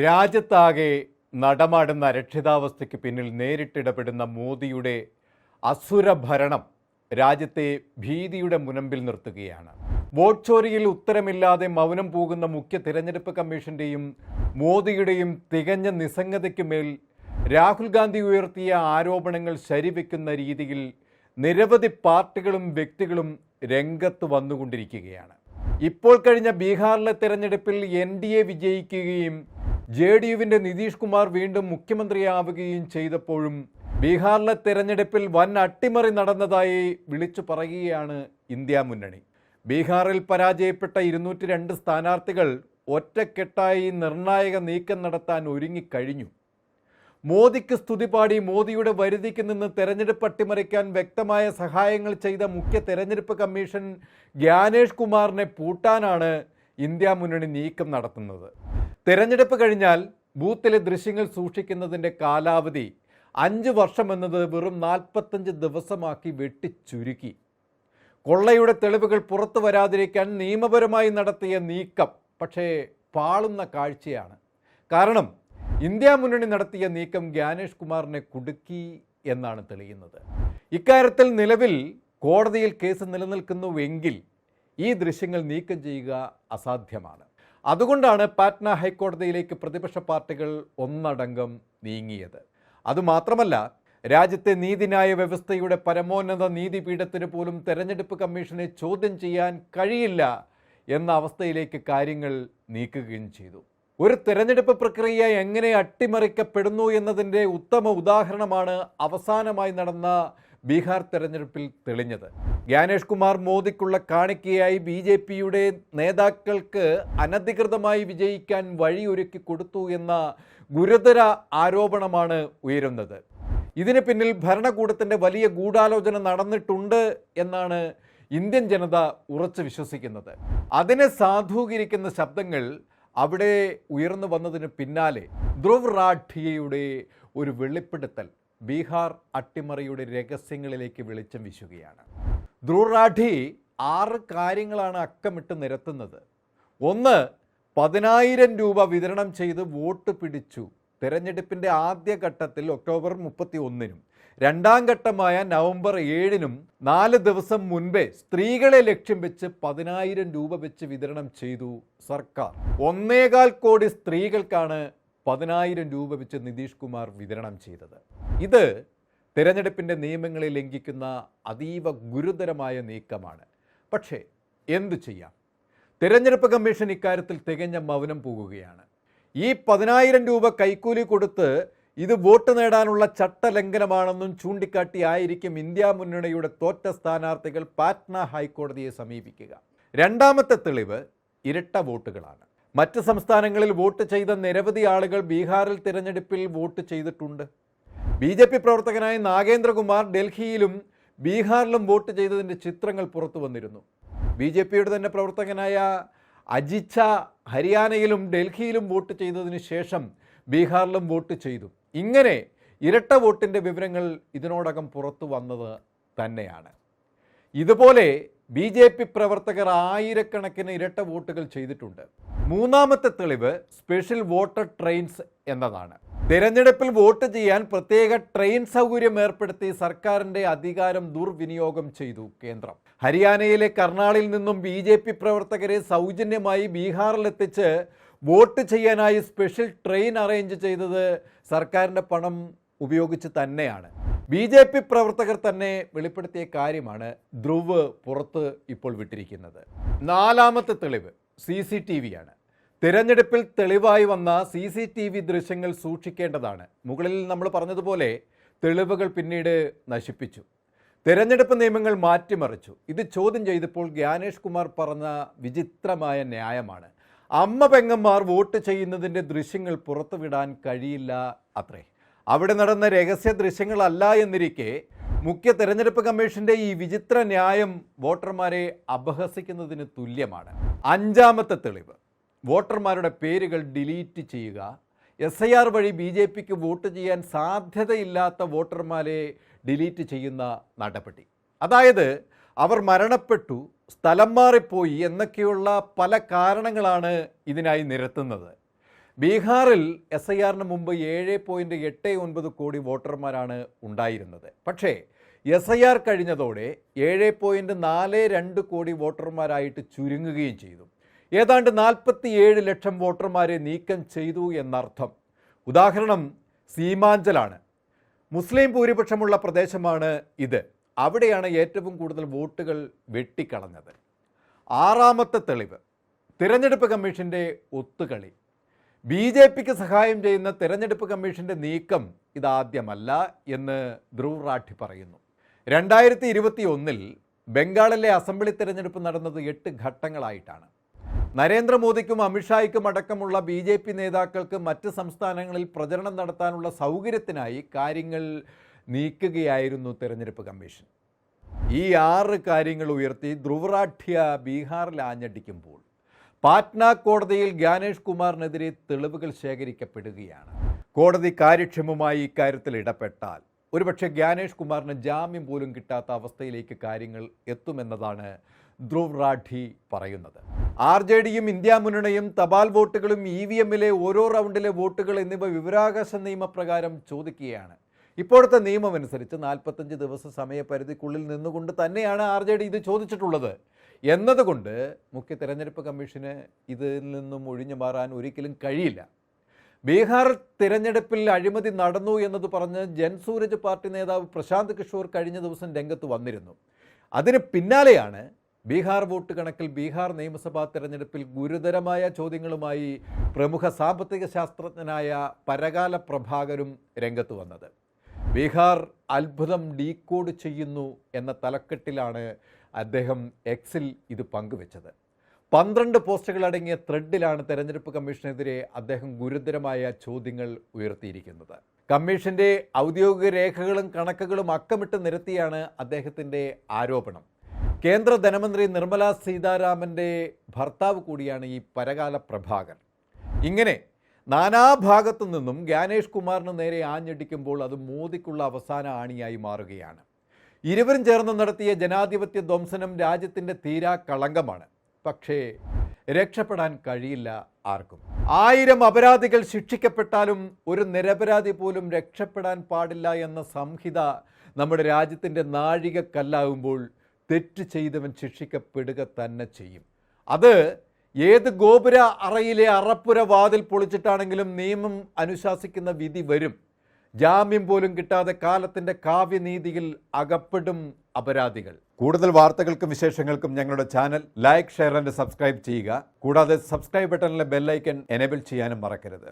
രാജ്യത്താകെ നടമാടുന്ന അരക്ഷിതാവസ്ഥയ്ക്ക് പിന്നിൽ നേരിട്ടിടപെടുന്ന മോദിയുടെ അസുര ഭരണം രാജ്യത്തെ ഭീതിയുടെ മുനമ്പിൽ നിർത്തുകയാണ്. വോട്ട് ചോരിയിൽ ഉത്തരമില്ലാതെ മൗനം പോകുന്ന മുഖ്യ തിരഞ്ഞെടുപ്പ് കമ്മീഷന്റെയും മോദിയുടെയും തികഞ്ഞ നിസ്സംഗതയ്ക്കുമേൽ രാഹുൽ ഗാന്ധി ഉയർത്തിയ ആരോപണങ്ങൾ ശരിവെക്കുന്ന രീതിയിൽ നിരവധി പാർട്ടികളും വ്യക്തികളും രംഗത്ത് വന്നുകൊണ്ടിരിക്കുകയാണ്. ഇപ്പോൾ കഴിഞ്ഞ ബീഹാറിലെ തെരഞ്ഞെടുപ്പിൽ NDA വിജയിക്കുകയും JDUവിൻ്റെ നിതീഷ് കുമാർ വീണ്ടും മുഖ്യമന്ത്രിയാവുകയും ചെയ്തപ്പോഴും ബീഹാറിലെ തെരഞ്ഞെടുപ്പിൽ വൻ അട്ടിമറി നടന്നതായി വിളിച്ചു പറയുകയാണ് ഇന്ത്യ മുന്നണി. ബീഹാറിൽ പരാജയപ്പെട്ട 202 സ്ഥാനാർത്ഥികൾ ഒറ്റക്കെട്ടായി നിർണായക നീക്കം നടത്താൻ ഒരുങ്ങിക്കഴിഞ്ഞു. മോദിക്ക് സ്തുതിപാടി മോദിയുടെ വരുതിക്ക് നിന്ന് തെരഞ്ഞെടുപ്പ് അട്ടിമറിക്കാൻ വ്യക്തമായ സഹായങ്ങൾ ചെയ്ത മുഖ്യ തെരഞ്ഞെടുപ്പ് കമ്മീഷൻ ജ്ഞാനേഷ് കുമാറിനെ പൂട്ടാനാണ് ഇന്ത്യ മുന്നണി നീക്കം നടത്തുന്നത്. തെരഞ്ഞെടുപ്പ് കഴിഞ്ഞാൽ ബൂത്തിലെ ദൃശ്യങ്ങൾ സൂക്ഷിക്കുന്നതിൻ്റെ കാലാവധി 5 വർഷം എന്നത് വെറും 45 ദിവസമാക്കി വെട്ടിച്ചുരുക്കി. കൊള്ളയുടെ തെളിവുകൾ പുറത്തു വരാതിരിക്കാൻ നിയമപരമായി നടത്തിയ നീക്കം പക്ഷേ പാളുന്ന കാഴ്ചയാണ്. കാരണം ഇന്ത്യ മുന്നണി നടത്തിയ നീക്കം ജ്ഞാനേഷ് കുമാറിനെ കുടുക്കി എന്നാണ് തെളിയുന്നത്. ഇക്കാര്യത്തിൽ നിലവിൽ കോടതിയിൽ കേസ് നിലനിൽക്കുന്നുവെങ്കിൽ ഈ ദൃശ്യങ്ങൾ നീക്കം ചെയ്യുക അസാധ്യമാണ്. അതുകൊണ്ടാണ് പാറ്റ്ന ഹൈക്കോടതിയിലേക്ക് പ്രതിപക്ഷ പാർട്ടികൾ ഒന്നടങ്കം നീങ്ങിയത്. അതുമാത്രമല്ല, രാജ്യത്തെ നീതിന്യായ വ്യവസ്ഥയുടെ പരമോന്നത നീതിപീഠത്തിന് പോലും തെരഞ്ഞെടുപ്പ് കമ്മീഷനെ ചോദ്യം ചെയ്യാൻ കഴിയില്ല എന്ന അവസ്ഥയിലേക്ക് കാര്യങ്ങൾ നീക്കുകയും ചെയ്തു. ഒരു തെരഞ്ഞെടുപ്പ് പ്രക്രിയ എങ്ങനെ അട്ടിമറിക്കപ്പെടുന്നു എന്നതിൻ്റെ ഉത്തമ ഉദാഹരണമാണ് അവസാനമായി നടന്ന ബീഹാർ തെരഞ്ഞെടുപ്പിൽ തെളിഞ്ഞത്. ജ്ഞാനേഷ് കുമാർ മോദിക്കുള്ള കാണിക്കയായി BJPയുടെ നേതാക്കൾക്ക് അനധികൃതമായി വിജയിക്കാൻ വഴിയൊരുക്കി കൊടുത്തു എന്ന ഗുരുതര ആരോപണമാണ് ഉയരുന്നത്. ഇതിന് പിന്നിൽ ഭരണകൂടത്തിൻ്റെ വലിയ ഗൂഢാലോചന നടന്നിട്ടുണ്ട് എന്നാണ് ഇന്ത്യൻ ജനത ഉറച്ചു വിശ്വസിക്കുന്നത്. അതിനെ സാധൂകരിക്കുന്ന ശബ്ദങ്ങൾ അവിടെ ഉയർന്നു വന്നതിന് പിന്നാലെ ധ്രുവ് റാഠിയയുടെ ഒരു വെളിപ്പെടുത്തൽ ബീഹാർ അട്ടിമറിയുടെ രഹസ്യങ്ങളിലേക്ക് വെളിച്ചം വീശുകയാണ്. ധ്രുവ് റാഠി 6 കാര്യങ്ങളാണ് അക്കമിട്ട് നിരത്തുന്നത്. 1, 10,000 രൂപ വിതരണം ചെയ്ത് വോട്ട് പിടിച്ചു. തെരഞ്ഞെടുപ്പിൻ്റെ ആദ്യഘട്ടത്തിൽ ഒക്ടോബർ 31-നും രണ്ടാം ഘട്ടമായ നവംബർ 7-നും 4 ദിവസം മുൻപേ സ്ത്രീകളെ ലക്ഷ്യം വെച്ച് 10,000 രൂപ വെച്ച് വിതരണം ചെയ്തു സർക്കാർ. 1.25 കോടി സ്ത്രീകൾക്കാണ് 10,000 രൂപ വെച്ച് നിതീഷ് കുമാർ വിതരണം ചെയ്തത്. ഇത് തിരഞ്ഞെടുപ്പിൻ്റെ നിയമങ്ങളെ ലംഘിക്കുന്ന അതീവ ഗുരുതരമായ നീക്കമാണ്. പക്ഷേ എന്തു ചെയ്യാം? തിരഞ്ഞെടുപ്പ് കമ്മീഷൻ ഇക്കാര്യത്തിൽ തികഞ്ഞ മൗനം പോകുകയാണ്. ഈ 10,000 രൂപ കൈക്കൂലി കൊടുത്ത് ഇത് വോട്ട് നേടാനുള്ള ചട്ടലംഘനമാണെന്നും ചൂണ്ടിക്കാട്ടിയായിരിക്കും ഇന്ത്യ മുന്നണിയുടെ തോറ്റ സ്ഥാനാർത്ഥികൾ പാറ്റ്ന ഹൈക്കോടതിയെ സമീപിക്കുക. രണ്ടാമത്തെ തെളിവ് ഇരട്ട വോട്ടുകളാണ്. മറ്റ് സംസ്ഥാനങ്ങളിൽ വോട്ട് ചെയ്ത നിരവധി ആളുകൾ ബീഹാറിൽ തിരഞ്ഞെടുപ്പിൽ വോട്ട് ചെയ്തിട്ടുണ്ട്. BJP പ്രവർത്തകനായ നാഗേന്ദ്രകുമാർ ഡൽഹിയിലും ബീഹാറിലും വോട്ട് ചെയ്തതിൻ്റെ ചിത്രങ്ങൾ പുറത്തു വന്നിരുന്നു. BJPയുടെ തന്നെ പ്രവർത്തകനായ അജിച്ച ഹരിയാനയിലും ഡൽഹിയിലും വോട്ട് ചെയ്തതിന് ശേഷം ബീഹാറിലും വോട്ട് ചെയ്തു. ഇങ്ങനെ ഇരട്ട വോട്ടിൻ്റെ വിവരങ്ങൾ ഇതിനോടകം പുറത്തു വന്നത് തന്നെയാണ്. ഇതുപോലെ BJP പ്രവർത്തകർ ആയിരക്കണക്കിന് ഇരട്ട വോട്ടുകൾ ചെയ്തിട്ടുണ്ട്. മൂന്നാമത്തെ തെളിവ് സ്പെഷ്യൽ വോട്ടർ ട്രെയിൻസ് എന്നതാണ്. തിരഞ്ഞെടുപ്പിൽ വോട്ട് ചെയ്യാൻ പ്രത്യേക ട്രെയിൻ സൗകര്യം ഏർപ്പെടുത്തി സർക്കാരിൻ്റെ അധികാരം ദുർവിനിയോഗം ചെയ്തു കേന്ദ്രം. ഹരിയാനയിലെ കർണാളിൽ നിന്നും BJP പ്രവർത്തകരെ സൗജന്യമായി ബീഹാറിലെത്തിച്ച് വോട്ട് ചെയ്യാനായി സ്പെഷ്യൽ ട്രെയിൻ അറേഞ്ച് ചെയ്തത് സർക്കാരിൻ്റെ പണം ഉപയോഗിച്ച് തന്നെയാണ്. BJP പ്രവർത്തകർ തന്നെ വെളിപ്പെടുത്തിയ കാര്യമാണ് ധ്രുവ് പുറത്ത് ഇപ്പോൾ വിട്ടിരിക്കുന്നത്. നാലാമത്തെ തെളിവ് CCTVയാണ്. തിരഞ്ഞെടുപ്പിൽ തെളിവായി വന്ന CCTV ദൃശ്യങ്ങൾ സൂക്ഷിക്കേണ്ടതാണ്. മുകളിൽ നമ്മൾ പറഞ്ഞതുപോലെ തെളിവുകൾ പിന്നീട് നശിപ്പിച്ചു. തിരഞ്ഞെടുപ്പ് നിയമങ്ങൾ മാറ്റിമറിച്ചു. ഇത് ചോദ്യം ചെയ്തപ്പോൾ ജ്ഞാനേഷ് കുമാർ പറഞ്ഞ വിചിത്രമായ ന്യായമാണ്. അമ്മ പെങ്ങന്മാർ വോട്ട് ചെയ്യുന്നതിൻ്റെ ദൃശ്യങ്ങൾ പുറത്തുവിടാൻ കഴിയില്ല അത്രേ. അവിടെ നടന്ന രഹസ്യ ദൃശ്യങ്ങളല്ല എന്നിരിക്കെ മുഖ്യ തെരഞ്ഞെടുപ്പ് കമ്മീഷൻ്റെ ഈ വിചിത്ര ന്യായം വോട്ടർമാരെ അപഹസിക്കുന്നതിന് തുല്യമാണ്. അഞ്ചാമത്തെ തെളിവ് വോട്ടർമാരുടെ പേരുകൾ ഡിലീറ്റ് ചെയ്യുക. SIR വഴി BJPക്ക് വോട്ട് ചെയ്യാൻ സാധ്യതയില്ലാത്ത വോട്ടർമാരെ ഡിലീറ്റ് ചെയ്യുന്ന നടപടി. അതായത് അവർ മരണപ്പെട്ടു, സ്ഥലം മാറിപ്പോയി എന്നൊക്കെയുള്ള പല കാരണങ്ങളാണ് ഇതിനായി നിരത്തുന്നത്. ബീഹാറിൽ SIR-ന് മുമ്പ് 7.89 കോടി വോട്ടർമാരാണ് ഉണ്ടായിരുന്നത്. പക്ഷേ SIR കഴിഞ്ഞതോടെ 7.42 കോടി വോട്ടർമാരായിട്ട് ചുരുങ്ങുകയും ചെയ്തു. ഏതാണ്ട് 47 ലക്ഷം വോട്ടർമാരെ നീക്കം ചെയ്തു എന്നർത്ഥം. ഉദാഹരണം സീമാഞ്ചലാണ്. മുസ്ലിം ഭൂരിപക്ഷമുള്ള പ്രദേശമാണ് ഇത്. അവിടെയാണ് ഏറ്റവും കൂടുതൽ വോട്ടുകൾ വെട്ടിക്കളഞ്ഞത്. ആറാമത്തെ തെളിവ് തിരഞ്ഞെടുപ്പ് കമ്മീഷൻ്റെ ഒത്തുകളി. BJPക്ക് സഹായം ചെയ്യുന്ന തിരഞ്ഞെടുപ്പ് കമ്മീഷൻ്റെ നീക്കം ഇതാദ്യമല്ല എന്ന് ധ്രുവ് റാഠി പറയുന്നു. 2021 ബംഗാളിലെ അസംബ്ലി തിരഞ്ഞെടുപ്പ് നടന്നത് 8 ഘട്ടങ്ങളായിട്ടാണ്. നരേന്ദ്രമോദിക്കും അമിത്ഷായ്ക്കും അടക്കമുള്ള BJP നേതാക്കൾക്ക് മറ്റ് സംസ്ഥാനങ്ങളിൽ പ്രചരണം നടത്താനുള്ള സൗകര്യത്തിനായി കാര്യങ്ങൾ നീക്കുകയായിരുന്നു തിരഞ്ഞെടുപ്പ് കമ്മീഷൻ. ഈ 6 കാര്യങ്ങൾ ഉയർത്തി ധ്രുവ് റാഠിയ ബീഹാറിൽ ആഞ്ഞടിക്കുമ്പോൾ പാറ്റ്ന കോടതിയിൽ ജ്ഞാനേഷ് കുമാറിനെതിരെ തെളിവുകൾ ശേഖരിക്കപ്പെടുകയാണ്. കോടതി കാര്യക്ഷമമായി ഇക്കാര്യത്തിൽ ഇടപെട്ടാൽ ഒരുപക്ഷെ ജ്ഞാനേഷ് കുമാറിന് ജാമ്യം പോലും കിട്ടാത്ത അവസ്ഥയിലേക്ക് കാര്യങ്ങൾ എത്തുമെന്നതാണ് ധ്രുവ് റാഠി പറയുന്നത്. RJDയും ഇന്ത്യ മുന്നണിയും തപാൽ വോട്ടുകളും EVM-ലെ ഓരോ റൗണ്ടിലെ വോട്ടുകൾ എന്നിവ വിവരാവകാശ നിയമപ്രകാരം ചോദിക്കുകയാണ്. ഇപ്പോഴത്തെ നിയമമനുസരിച്ച് 45 ദിവസ സമയപരിധിക്കുള്ളിൽ നിന്നുകൊണ്ട് തന്നെയാണ് RJD ഇത് ചോദിച്ചിട്ടുള്ളത് എന്നതുകൊണ്ട് മുഖ്യ തെരഞ്ഞെടുപ്പ് കമ്മീഷന് ഇതിൽ നിന്നും ഒഴിഞ്ഞു മാറാൻ ഒരിക്കലും കഴിയില്ല. ബീഹാർ തിരഞ്ഞെടുപ്പിൽ അഴിമതി നടന്നു എന്നത് പറഞ്ഞ് ജൻസൂരജ് പാർട്ടി നേതാവ് പ്രശാന്ത് കിഷോർ കഴിഞ്ഞ ദിവസം രംഗത്ത് വന്നിരുന്നു. അതിന് പിന്നാലെയാണ് ബീഹാർ വോട്ട് കണക്കിൽ ബീഹാർ നിയമസഭാ തെരഞ്ഞെടുപ്പിൽ ഗുരുതരമായ ചോദ്യങ്ങളുമായി പ്രമുഖ സാമ്പത്തിക ശാസ്ത്രജ്ഞനായ പരകാല പ്രഭാകരും രംഗത്ത് വന്നത്. ബീഹാർ അത്ഭുതം ഡീകോഡ് ചെയ്യുന്നു എന്ന തലക്കെട്ടിലാണ് അദ്ദേഹം എക്സിൽ ഇത് പങ്കുവച്ചത്. 12 പോസ്റ്റുകളടങ്ങിയ ത്രെഡിലാണ് തെരഞ്ഞെടുപ്പ് കമ്മീഷനെതിരെ അദ്ദേഹം ഗുരുതരമായ ചോദ്യങ്ങൾ ഉയർത്തിയിരിക്കുന്നത്. കമ്മീഷന്റെ ഔദ്യോഗിക രേഖകളും കണക്കുകളും അക്കമിട്ട് നിരത്തിയാണ് അദ്ദേഹത്തിൻ്റെ ആരോപണം. കേന്ദ്ര ധനമന്ത്രി നിർമ്മല സീതാരാമൻ്റെ ഭർത്താവ് കൂടിയാണ് ഈ പരകാല പ്രഭാകർ. ഇങ്ങനെ നാനാഭാഗത്തു നിന്നും ജ്ഞാനേഷ് കുമാറിന് നേരെ ആഞ്ഞടിക്കുമ്പോൾ അത് മോദിക്കുള്ള അവസാന ആണിയായി മാറുകയാണ്. ഇരുവരും ചേർന്ന് നടത്തിയ ജനാധിപത്യ ധ്വംസനം രാജ്യത്തിൻ്റെ തീരാ കളങ്കമാണ്. പക്ഷേ രക്ഷപ്പെടാൻ കഴിയില്ല ആർക്കും. 1000 അപരാധികൾ ശിക്ഷിക്കപ്പെട്ടാലും ഒരു നിരപരാധി പോലും രക്ഷപ്പെടാൻ പാടില്ല എന്ന സംഹിത നമ്മുടെ രാജ്യത്തിൻ്റെ നാഴികക്കല്ലാകുമ്പോൾ തെറ്റ് ചെയ്തവൻ ശിക്ഷിക്കപ്പെടുക തന്നെ ചെയ്യും. അത് ഏത് ഗോപുര അറയിലെ അറപ്പുര വാതിൽ പൊളിച്ചിട്ടാണെങ്കിലും നിയമം അനുശാസിക്കുന്ന വിധി വരും. ജാമ്യം പോലും കിട്ടാതെ കാലത്തിൻ്റെ കാവ്യനീതിയിൽ അകപ്പെടും അപരാധികൾ. കൂടുതൽ വാർത്തകൾക്കും വിശേഷങ്ങൾക്കും ഞങ്ങളുടെ channel like, share and subscribe ചെയ്യുക. കൂടാതെ സബ്സ്ക്രൈബ് ബട്ടണിലെ ബെല്ലൈക്കൺ എനേബിൾ ചെയ്യാനും മറക്കരുത്.